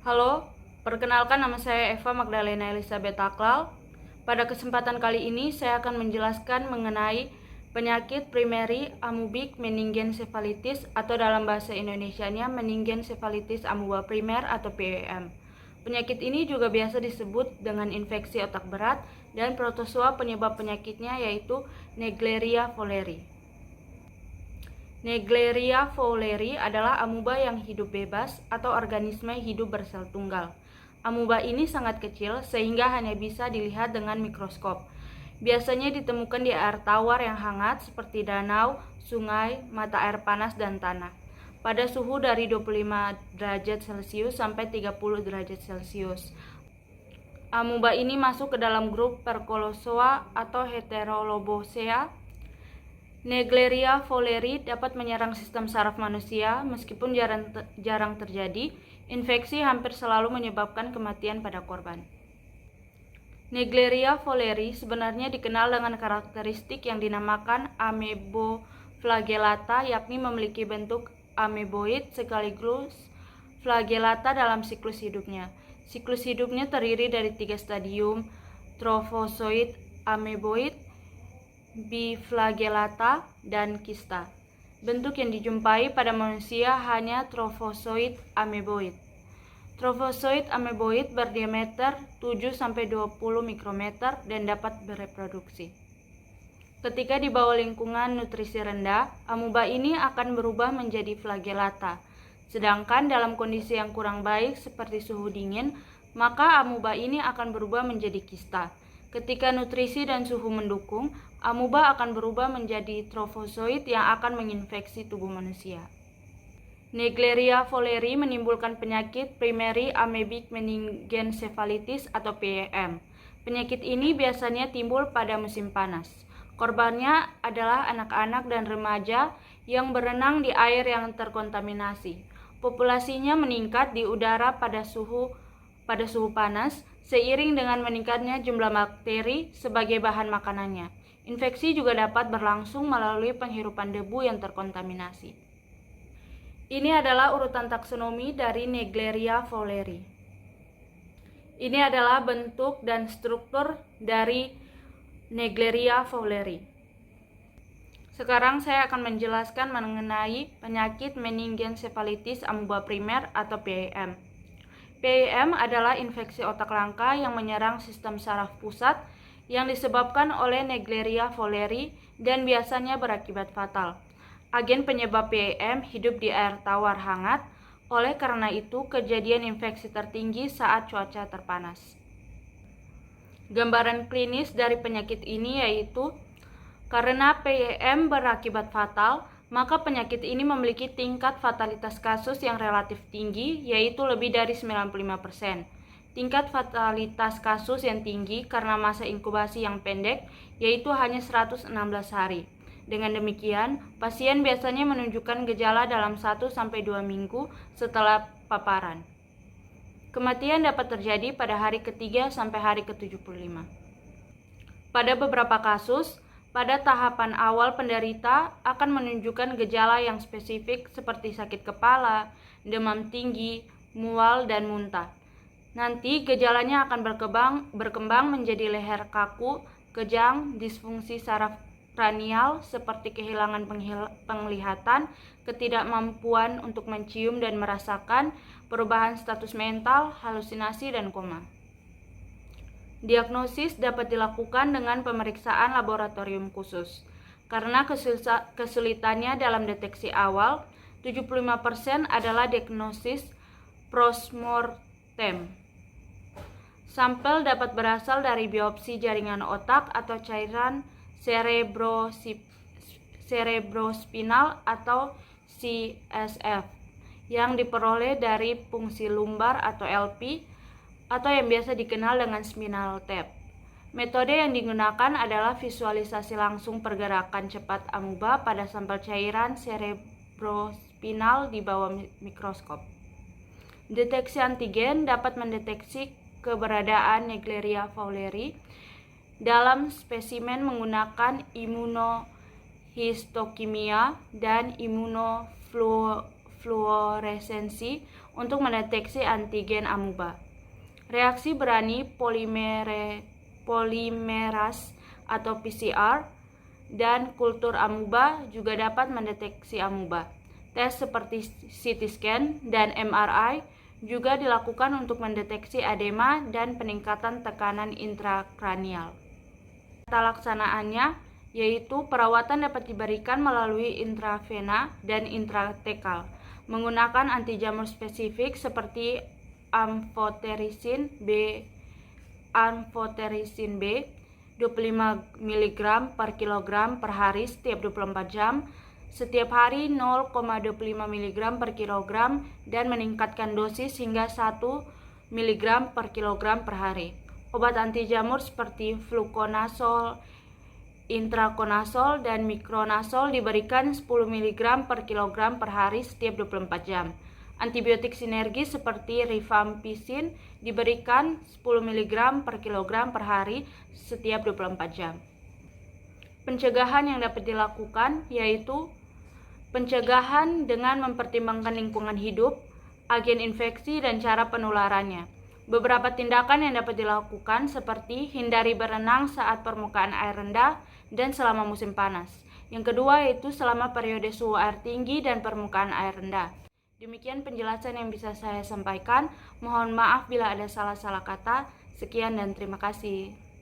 Halo, perkenalkan nama saya Eva Magdalena Elizabeth Taklal. Pada kesempatan kali ini saya akan menjelaskan mengenai penyakit primary amoebic meningoencephalitis atau dalam bahasa Indonesianya meningoencephalitis amoeba primer atau PEM. Penyakit ini juga biasa disebut dengan infeksi otak berat dan protozoa penyebab penyakitnya yaitu Naegleria fowleri. Naegleria fowleri adalah amoeba yang hidup bebas atau organisme hidup bersel tunggal. Amoeba ini sangat kecil sehingga hanya bisa dilihat dengan mikroskop. Biasanya ditemukan di air tawar yang hangat seperti danau, sungai, mata air panas, dan tanah. Pada suhu dari 25 derajat Celcius sampai 30 derajat Celcius. Amoeba ini masuk ke dalam grup Percolozoa atau Heterolobosea. Naegleria fowleri dapat menyerang sistem saraf manusia, meskipun jarang terjadi. Infeksi hampir selalu menyebabkan kematian pada korban. Naegleria fowleri sebenarnya dikenal dengan karakteristik yang dinamakan ameboflagellata, yakni memiliki bentuk ameboid sekaligus flagellata dalam siklus hidupnya. Siklus hidupnya terdiri dari 3 stadium: trofozoid, ameboid, biflagellata, dan kista. Bentuk yang dijumpai pada manusia hanya trofozoid ameboid. Trofozoid ameboid berdiameter 7-20 mikrometer dan dapat bereproduksi. Ketika di bawah lingkungan nutrisi rendah, amoeba ini akan berubah menjadi flagellata. Sedangkan dalam kondisi yang kurang baik seperti suhu dingin, maka amoeba ini akan berubah menjadi kista. Ketika nutrisi dan suhu mendukung, amoeba akan berubah menjadi trofozoid yang akan menginfeksi tubuh manusia. Naegleria fowleri menimbulkan penyakit primary amoebic meningoencephalitis atau PEM. Penyakit ini biasanya timbul pada musim panas. Korbannya adalah anak-anak dan remaja yang berenang di air yang terkontaminasi. Populasinya meningkat di udara pada suhu panas, seiring dengan meningkatnya jumlah bakteri sebagai bahan makanannya. Infeksi juga dapat berlangsung melalui penghirupan debu yang terkontaminasi. Ini adalah urutan taksonomi dari Naegleria fowleri. Ini adalah bentuk dan struktur dari Naegleria fowleri. Sekarang saya akan menjelaskan mengenai penyakit meningoencephalitis amoeba primer atau PEM. PEM adalah infeksi otak langka yang menyerang sistem saraf pusat yang disebabkan oleh Naegleria fowleri dan biasanya berakibat fatal. Agen penyebab PEM hidup di air tawar hangat, oleh karena itu kejadian infeksi tertinggi saat cuaca terpanas. Gambaran klinis dari penyakit ini yaitu karena PEM berakibat fatal, maka penyakit ini memiliki tingkat fatalitas kasus yang relatif tinggi, yaitu lebih dari 95%. Tingkat fatalitas kasus yang tinggi karena masa inkubasi yang pendek, yaitu hanya 116 hari. Dengan demikian, pasien biasanya menunjukkan gejala dalam 1-2 minggu setelah paparan. Kematian dapat terjadi pada hari ke-3 sampai hari ke-75. Pada beberapa kasus, pada tahapan awal penderita akan menunjukkan gejala yang spesifik seperti sakit kepala, demam tinggi, mual, dan muntah. Nanti gejalanya akan berkembang menjadi leher kaku, kejang, disfungsi saraf kranial seperti kehilangan penglihatan, ketidakmampuan untuk mencium dan merasakan, perubahan status mental, halusinasi, dan koma. Diagnosis dapat dilakukan dengan pemeriksaan laboratorium khusus. Karena kesulitannya dalam deteksi awal, 75% adalah diagnosis postmortem. Sampel dapat berasal dari biopsi jaringan otak atau cairan cerebrospinal atau CSF yang diperoleh dari fungsi lumbar atau LP atau yang biasa dikenal dengan spinal tap. Metode yang digunakan adalah visualisasi langsung pergerakan cepat amoeba pada sampel cairan cerebrospinal di bawah mikroskop. Deteksi antigen dapat mendeteksi keberadaan Naegleria fowleri dalam spesimen menggunakan imunohistokimia dan imunofluoresensi untuk mendeteksi antigen amuba. Reaksi berani polimeras atau PCR dan kultur amuba juga dapat mendeteksi amuba. Tes seperti CT scan dan MRI juga dilakukan untuk mendeteksi edema dan peningkatan tekanan intrakranial. Tata laksanaannya yaitu perawatan dapat diberikan melalui intravena dan intratekal menggunakan antijamur spesifik seperti amphotericin B 25 mg per kilogram per hari setiap 24 jam, setiap hari 0,25 mg per kilogram dan meningkatkan dosis hingga 1 mg per kilogram per hari. Obat anti jamur seperti fluconazole, intraconazole, dan micronazole diberikan 10 mg per kilogram per hari setiap 24 jam. Antibiotik sinergis seperti rifampicin diberikan 10 mg per kilogram per hari setiap 24 jam. Pencegahan yang dapat dilakukan yaitu pencegahan dengan mempertimbangkan lingkungan hidup, agen infeksi, dan cara penularannya. Beberapa tindakan yang dapat dilakukan seperti hindari berenang saat permukaan air rendah dan selama musim panas. Yang kedua yaitu selama periode suhu air tinggi dan permukaan air rendah. Demikian penjelasan yang bisa saya sampaikan. Mohon maaf bila ada salah-salah kata. Sekian dan terima kasih.